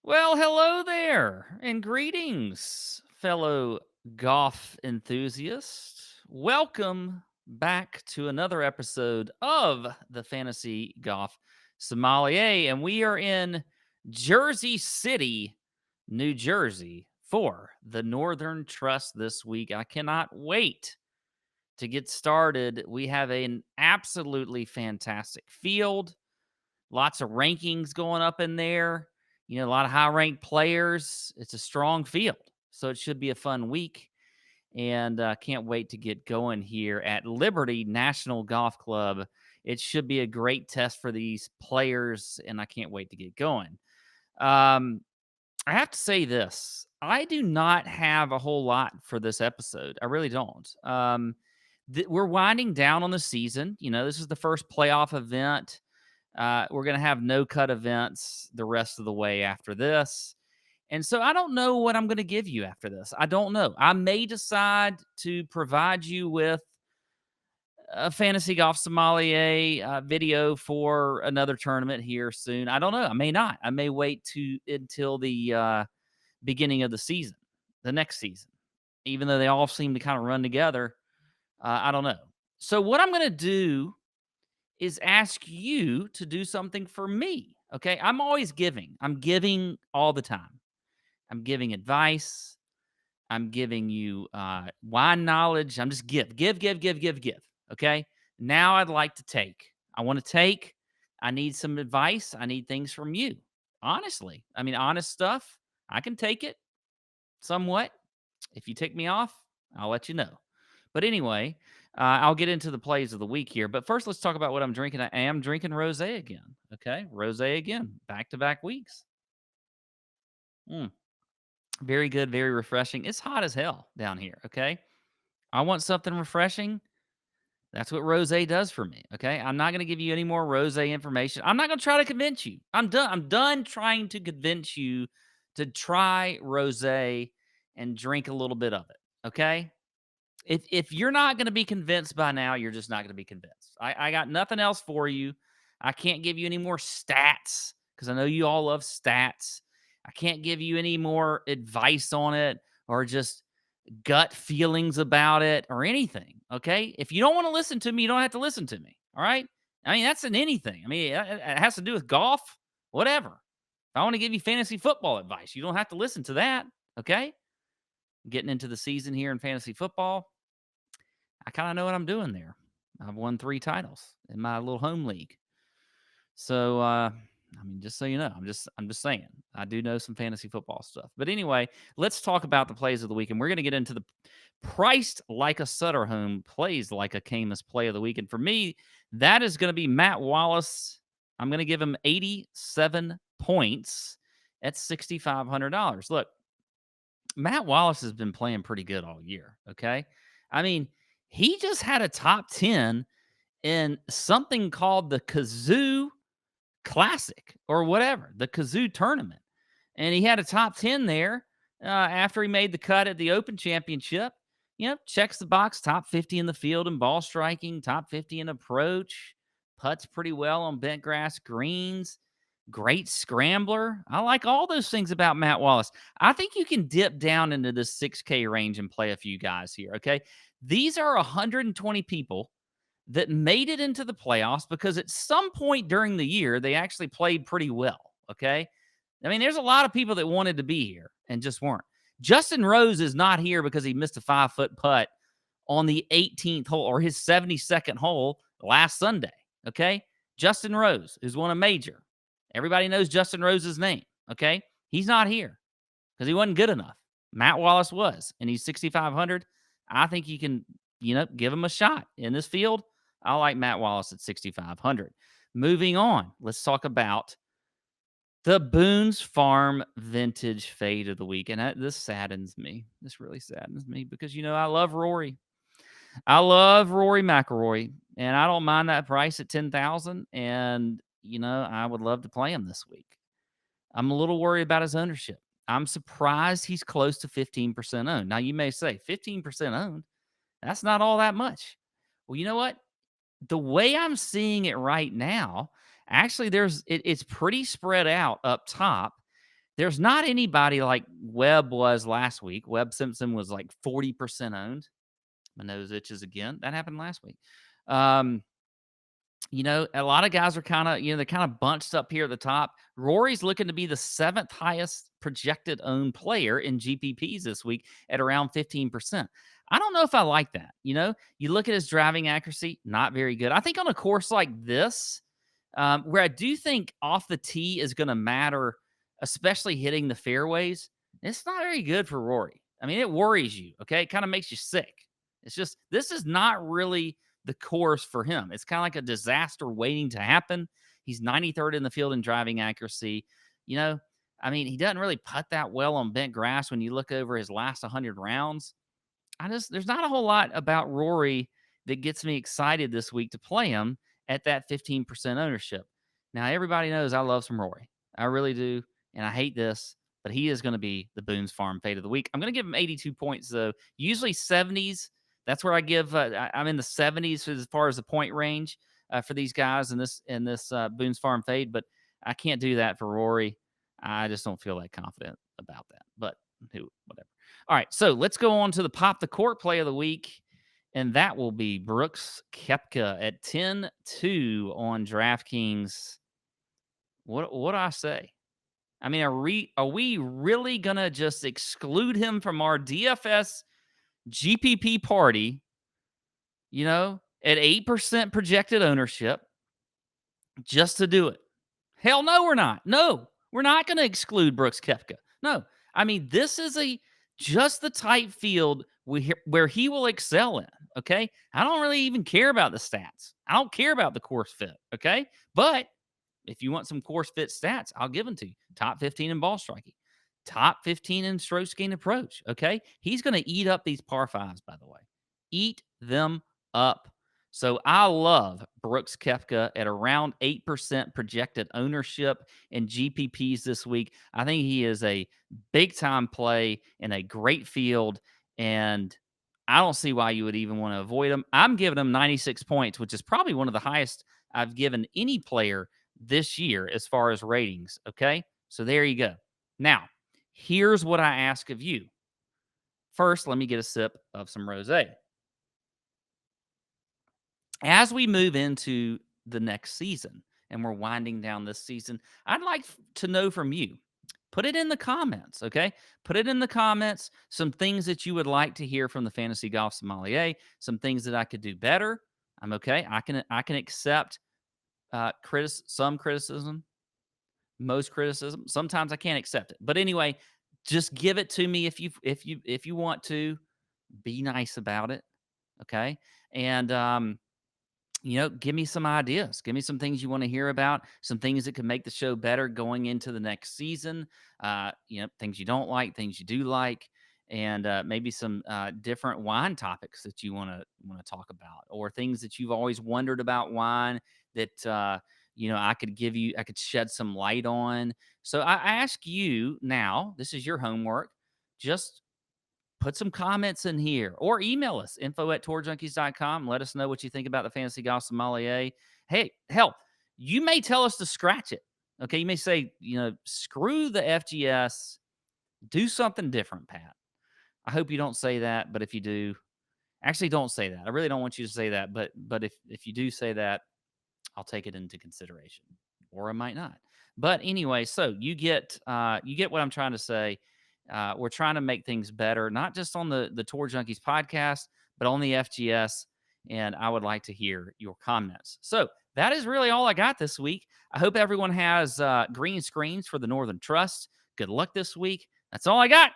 Well, hello there, and greetings, fellow golf enthusiasts. Welcome back to another episode of the Fantasy Golf Sommelier, and we are in Jersey City, New Jersey, for the Northern Trust this week. I cannot wait to get started. We have an absolutely fantastic field. Lots of rankings going up in there. A lot of high ranked players. It's a strong field. So it should be a fun week. And can't wait to get going here at Liberty National Golf Club. It should be a great test for these players. And I can't wait to get going. Um, I have to say this. I do not have a whole lot for this episode. I really don't. We're winding down on the season. This is the first playoff event. We're going to have no cut events the rest of the way after this. And so I don't know what I'm going to give you after this. I don't know. I may decide to provide you with a fantasy golf sommelier video for another tournament here soon. I don't know. I may not. I may wait until the beginning of the season, the next season, even though they all seem to kind of run together. I don't know. So what I'm going to do is ask you to do something for me. Okay. I'm always giving. I'm giving all the time. I'm giving advice. I'm giving you wine knowledge. I'm just give. Okay. Now I'd like to take. I want to take. I need some advice. I need things from you. Honestly. I mean, honest stuff. I can take it somewhat. If you tick me off, I'll let you know. But anyway, I'll get into the plays of the week here. But first, let's talk about what I'm drinking. I am drinking rosé again. Okay, rosé again, back to back weeks. Mm, very good, very refreshing. It's hot as hell down here. Okay, I want something refreshing. That's what rosé does for me. Okay, I'm not going to give you any more rosé information. I'm not going to try to convince you. I'm done. I'm done trying to convince you to try rosé and drink a little bit of it. Okay, if you're not going to be convinced by now, you're just not going to be convinced. I got nothing else for you. I can't give you any more stats because I know you all love stats. I can't give you any more advice on it or just gut feelings about it or anything. Okay. If you don't want to listen to me, you don't have to listen to me. All right. I mean, that's in anything. I mean, it has to do with golf, whatever. If I want to give you fantasy football advice, you don't have to listen to that. Okay. Getting into the season here in fantasy football. I kind of know what I'm doing there. I've won 3 titles in my little home league. So, I mean, just so you know, I'm just saying, I do know some fantasy football stuff. But anyway, let's talk about the plays of the week, and we're going to get into the priced like a Sutter home plays like a Camus play of the week. And for me, that is going to be Matt Wallace. I'm going to give him 87 points at $6,500. Look, Matt Wallace has been playing pretty good all year. Okay, I mean, he just had a top 10 in something called the Kazoo Classic or whatever, the Kazoo tournament. And he had a top 10 there after he made the cut at the Open Championship. Checks the box, top 50 in the field in ball striking, top 50 in approach, puts pretty well on bent grass greens, great scrambler. I like all those things about Matt Wallace. I think you can dip down into the 6K range and play a few guys here, okay? These are 120 people that made it into the playoffs because at some point during the year, they actually played pretty well. Okay. I mean, there's a lot of people that wanted to be here and just weren't. Justin Rose is not here because he missed a 5-foot putt on the 18th hole or his 72nd hole last Sunday. Okay. Justin Rose, who's won a major. Everybody knows Justin Rose's name. Okay. He's not here because he wasn't good enough. Matt Wallace was, and he's 6,500. I think you can, give him a shot in this field. I like Matt Wallace at 6,500. Moving on, let's talk about the Boone's Farm Vintage Fade of the week. And this saddens me. This really saddens me because, I love Rory. I love Rory McIlroy, and I don't mind that price at 10,000. And, I would love to play him this week. I'm a little worried about his ownership. I'm surprised he's close to 15% owned. Now, you may say 15% owned, that's not all that much. Well, you know what? The way I'm seeing it right now, actually, it's pretty spread out up top. There's not anybody like Webb was last week. Webb Simpson was like 40% owned. My nose itches again. That happened last week. Um, a lot of guys are they're kind of bunched up here at the top. Rory's looking to be the seventh highest projected owned player in GPPs this week at around 15%. I don't know if I like that. You look at his driving accuracy, not very good. I think on a course like this, where I do think off the tee is going to matter, especially hitting the fairways, it's not very good for Rory. I mean, it worries you. Okay. It kind of makes you sick. It's just, this is not really the course for him. It's kind of like a disaster waiting to happen. He's 93rd in the field in driving accuracy. I mean, he doesn't really putt that well on bent grass when you look over his last 100 rounds. There's not a whole lot about Rory that gets me excited this week to play him at that 15% ownership. Now, everybody knows I love some Rory. I really do. And I hate this, but he is going to be the Boone's Farm fade of the week. I'm going to give him 82 points, though. Usually 70s. That's where I give. I'm in the 70s as far as the point range for these guys in this Boone's Farm fade, but I can't do that for Rory. I just don't feel that confident about that. But whatever. All right, so let's go on to the Pop the Court play of the week, and that will be Brooks Koepka at 10-2 on DraftKings. What do I say? I mean, are we really gonna just exclude him from our DFS GPP party? At 8% projected ownership, just to do it? Hell no, we're not. No, we're not going to exclude Brooks Koepka. No, I mean, this is just the type field where he will excel in. Okay. I don't really even care about the stats. I don't care about the course fit. Okay. But if you want some course fit stats, I'll give them to you. Top 15 in ball striking, top 15 in strokes gained approach. Okay. He's going to eat up these par fives, by the way. Eat them up. So I love Brooks Koepka at around 8% projected ownership in GPPs this week. I think he is a big time play in a great field, and I don't see why you would even want to avoid him. I'm giving him 96 points, which is probably one of the highest I've given any player this year as far as ratings. Okay. So there you go. Now, here's what I ask of you. First, let me get a sip of some rosé. As we move into the next season and we're winding down this season, I'd like to know from you. Put it in the comments, okay? Put it in the comments, some things that you would like to hear from the Fantasy Golf Sommelier, some things that I could do better. I'm okay. I can accept some criticism, most criticism. Sometimes I can't accept it. But anyway, just give it to me if you want to. Be nice about it, okay? And give me some ideas. Give me some things you want to hear about, some things that could make the show better going into the next season. Things you don't like, things you do like, and maybe some different wine topics that you want to talk about, or things that you've always wondered about wine that I could shed some light on. So I ask you now. This is your homework. Just put some comments in here or email us info@tourjunkies.com. Let us know what you think about the Fantasy Golf Sommelier. Hey, hell, you may tell us to scratch it. Okay. You may say, screw the FGS, do something different, Pat. I hope you don't say that, but if you do, actually don't say that. I really don't want you to say that, but if you do say that, I'll take it into consideration, or I might not. But anyway, so you get what I'm trying to say. We're trying to make things better, not just on the Tour Junkies podcast, but on the FGS. And I would like to hear your comments. So that is really all I got this week. I hope everyone has green screens for the Northern Trust. Good luck this week. That's all I got.